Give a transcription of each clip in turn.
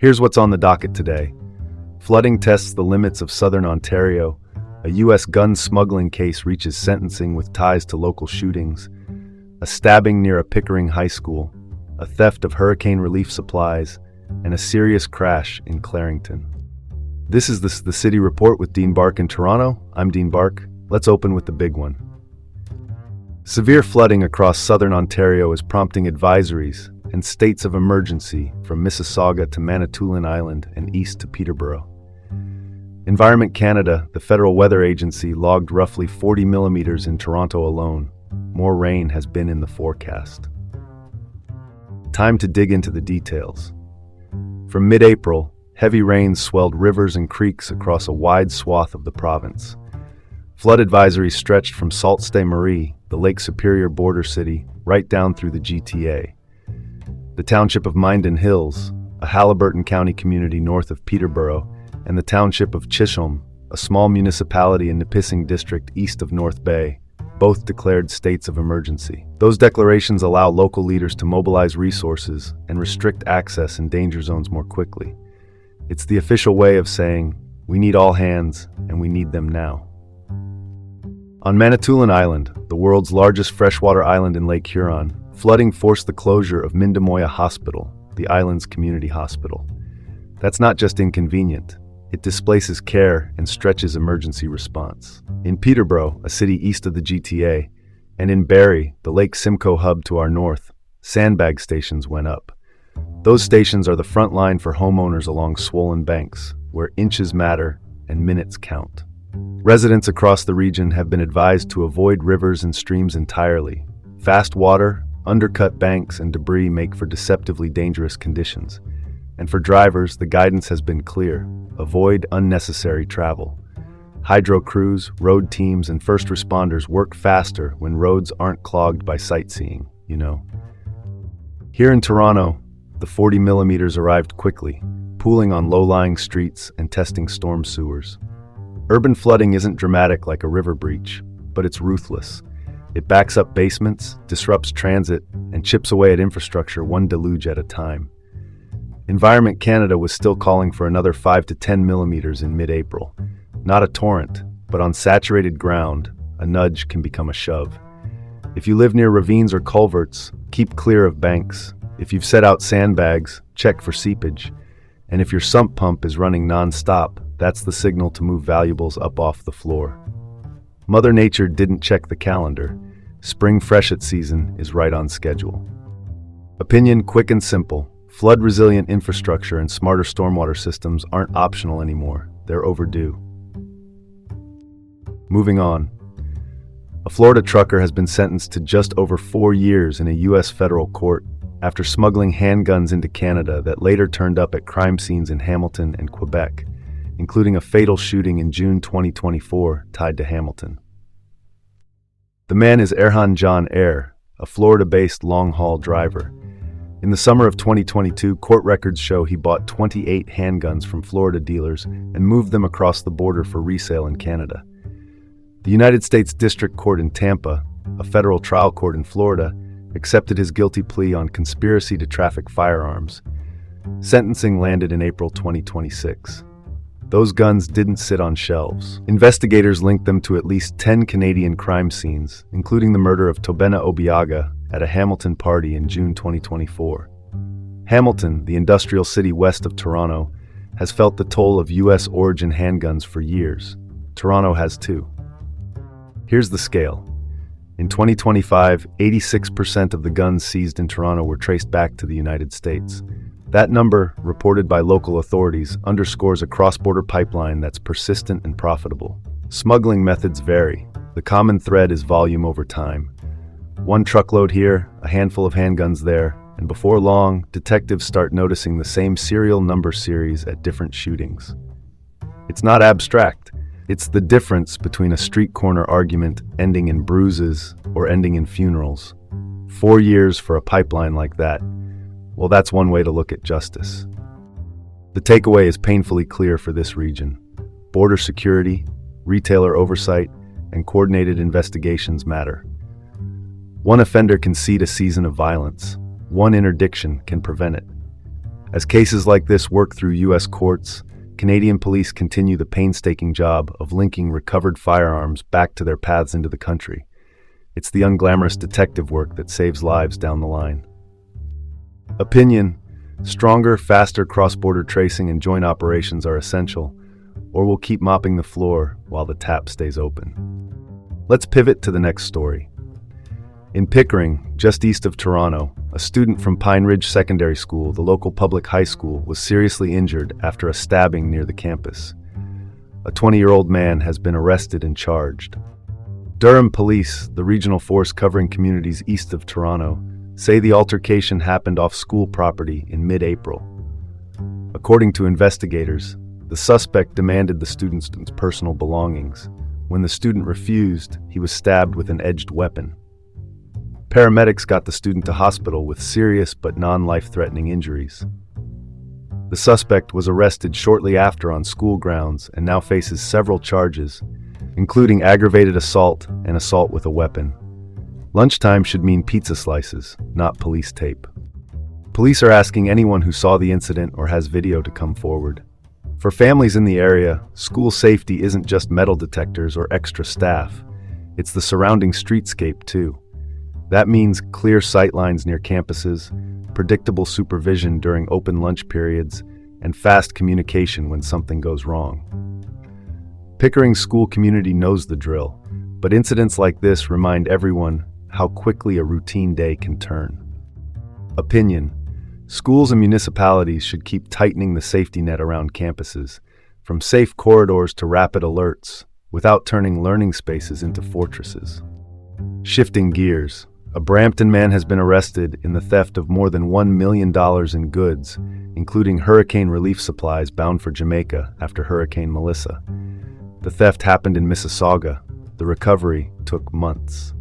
Here's what's on the docket today. Flooding tests the limits of southern Ontario. A U.S. gun smuggling case reaches sentencing with ties to local shootings. A stabbing near a Pickering high school. A theft of hurricane relief supplies. And a serious crash in Clarington. This is the City Report with Dean Bark in Toronto. I'm Dean Bark. Let's open with the big one. Severe flooding across southern Ontario is prompting advisories and states of emergency from Mississauga to Manitoulin Island and east to Peterborough. Environment Canada, the federal weather agency, logged roughly 40 millimeters in Toronto alone. More rain has been in the forecast. Time to dig into the details. From mid-April, heavy rains swelled rivers and creeks across a wide swath of the province. Flood advisories stretched from Sault Ste. Marie, the Lake Superior border city, right down through the GTA. The township of Minden Hills, a Haliburton County community north of Peterborough, and the township of Chisholm, a small municipality in Nipissing District east of North Bay, both declared states of emergency. Those declarations allow local leaders to mobilize resources and restrict access in danger zones more quickly. It's the official way of saying, we need all hands, and we need them now. On Manitoulin Island, the world's largest freshwater island in Lake Huron, flooding forced the closure of Mindamoya Hospital, the island's community hospital. That's not just inconvenient. It displaces care and stretches emergency response. In Peterborough, a city east of the GTA, and in Barrie, the Lake Simcoe hub to our north, sandbag stations went up. Those stations are the front line for homeowners along swollen banks, where inches matter and minutes count. Residents across the region have been advised to avoid rivers and streams entirely. Fast water, undercut banks, and debris make for deceptively dangerous conditions. And for drivers, the guidance has been clear. Avoid unnecessary travel. Hydro crews, road teams, and first responders work faster when roads aren't clogged by sightseeing, you know. Here in Toronto, the 40 millimeters arrived quickly, pooling on low-lying streets and testing storm sewers. Urban flooding isn't dramatic like a river breach, but it's ruthless. It backs up basements, disrupts transit, and chips away at infrastructure one deluge at a time. Environment Canada was still calling for another 5 to 10 millimeters in mid-April. Not a torrent, but on saturated ground, a nudge can become a shove. If you live near ravines or culverts, keep clear of banks. If you've set out sandbags, check for seepage. And if your sump pump is running non-stop, that's the signal to move valuables up off the floor. Mother Nature didn't check the calendar. Spring freshet season is right on schedule. Opinion quick and simple. Flood-resilient infrastructure and smarter stormwater systems aren't optional anymore. They're overdue. Moving on. A Florida trucker has been sentenced to just over 4 years in a U.S. federal court after smuggling handguns into Canada that later turned up at crime scenes in Hamilton and Quebec, including a fatal shooting in June 2024 tied to Hamilton. The man is Erhan John Eyre, a Florida-based long-haul driver. In the summer of 2022, court records show he bought 28 handguns from Florida dealers and moved them across the border for resale in Canada. The United States District Court in Tampa, a federal trial court in Florida, accepted his guilty plea on conspiracy to traffic firearms. Sentencing landed in April 2026. Those guns didn't sit on shelves. Investigators linked them to at least 10 Canadian crime scenes, including the murder of Tobena Obiaga at a Hamilton party in June 2024. Hamilton, the industrial city west of Toronto, has felt the toll of U.S. origin handguns for years. Toronto has too. Here's the scale. In 2025, 86% of the guns seized in Toronto were traced back to the United States. That number, reported by local authorities, underscores a cross-border pipeline that's persistent and profitable. Smuggling methods vary. The common thread is volume over time. One truckload here, a handful of handguns there, and before long, detectives start noticing the same serial number series at different shootings. It's not abstract. It's the difference between a street corner argument ending in bruises or ending in funerals. 4 years for a pipeline like that. Well, that's one way to look at justice. The takeaway is painfully clear for this region. Border security, retailer oversight, and coordinated investigations matter. One offender can seed a season of violence. One interdiction can prevent it. As cases like this work through U.S. courts, Canadian police continue the painstaking job of linking recovered firearms back to their paths into the country. It's the unglamorous detective work that saves lives down the line. Opinion: stronger, faster cross-border tracing and joint operations are essential, or we'll keep mopping the floor while the tap stays open. Let's pivot to the next story. In Pickering, just east of Toronto, a student from Pine Ridge Secondary School, the local public high school, was seriously injured after a stabbing near the campus. A 20-year-old man has been arrested and charged. Durham Police, the regional force covering communities east of Toronto, say the altercation happened off school property in mid-April. According to investigators, the suspect demanded the student's personal belongings. When the student refused, he was stabbed with an edged weapon. Paramedics got the student to hospital with serious but non-life-threatening injuries. The suspect was arrested shortly after on school grounds and now faces several charges, including aggravated assault and assault with a weapon. Lunchtime should mean pizza slices, not police tape. Police are asking anyone who saw the incident or has video to come forward. For families in the area, school safety isn't just metal detectors or extra staff. It's the surrounding streetscape, too. That means clear sight lines near campuses, predictable supervision during open lunch periods, and fast communication when something goes wrong. Pickering's school community knows the drill, but incidents like this remind everyone how quickly a routine day can turn. Opinion: schools and municipalities should keep tightening the safety net around campuses, from safe corridors to rapid alerts, without turning learning spaces into fortresses. Shifting gears, a Brampton man has been arrested in the theft of more than $1 million in goods, including hurricane relief supplies bound for Jamaica after Hurricane Melissa. The theft happened in Mississauga. The recovery took months.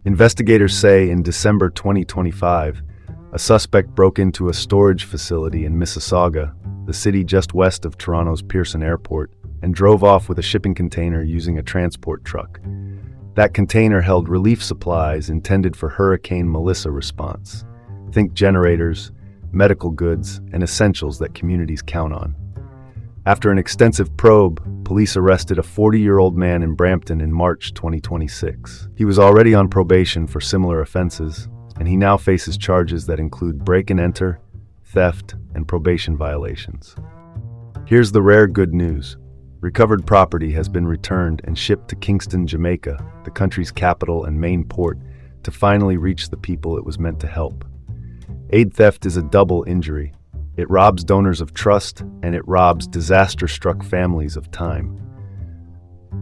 Investigators say in December 2025, a suspect broke into a storage facility in Mississauga, the city just west of Toronto's Pearson Airport, and drove off with a shipping container using a transport truck. That container held relief supplies intended for Hurricane Melissa response. Think generators, medical goods, and essentials that communities count on. After an extensive probe, police arrested a 40-year-old man in Brampton in March 2026. He was already on probation for similar offenses, and he now faces charges that include break-and-enter, theft, and probation violations. Here's the rare good news. Recovered property has been returned and shipped to Kingston, Jamaica, the country's capital and main port, to finally reach the people it was meant to help. Aid theft is a double injury. It robs donors of trust, and it robs disaster-struck families of time.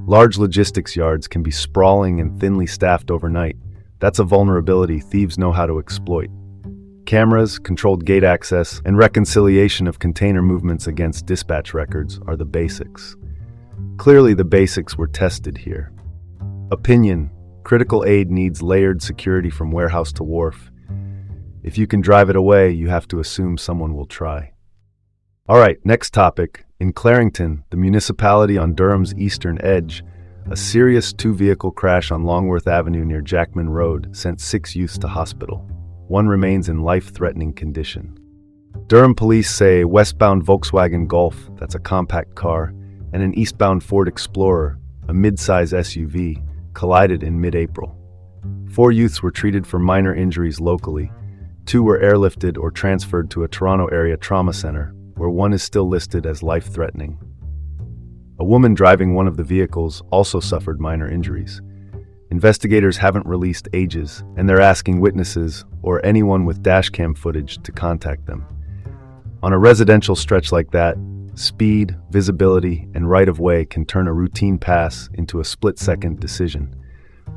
Large logistics yards can be sprawling and thinly staffed overnight. That's a vulnerability thieves know how to exploit. Cameras, controlled gate access, and reconciliation of container movements against dispatch records are the basics. Clearly, the basics were tested here. Opinion: critical aid needs layered security from warehouse to wharf. If you can drive it away, you have to assume someone will try. All right, next topic. In Clarington, the municipality on Durham's eastern edge, a serious two-vehicle crash on Longworth Avenue near Jackman Road sent 6 youths to hospital. One remains in life-threatening condition. Durham police say a westbound Volkswagen Golf, that's a compact car, and an eastbound Ford Explorer, a mid-size SUV, collided in mid-April. 4 youths were treated for minor injuries locally. 2 were airlifted or transferred to a Toronto area trauma center, where one is still listed as life-threatening. A woman driving one of the vehicles also suffered minor injuries. Investigators haven't released ages, and they're asking witnesses or anyone with dashcam footage to contact them. On a residential stretch like that, speed, visibility, and right-of-way can turn a routine pass into a split-second decision.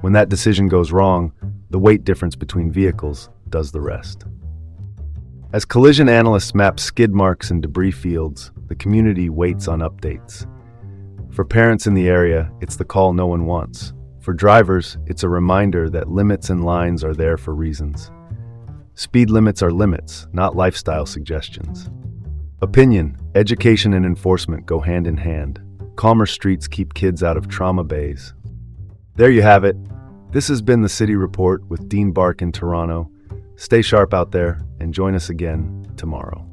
When that decision goes wrong, the weight difference between vehicles does the rest. As collision analysts map skid marks and debris fields, the community waits on updates. For parents in the area, it's the call no one wants. For drivers, it's a reminder that limits and lines are there for reasons. Speed limits are limits, not lifestyle suggestions. Opinion: education and enforcement go hand in hand. Calmer streets keep kids out of trauma bays. There you have it. This has been the City Report with Dean Bark in Toronto. Stay sharp out there and join us again tomorrow.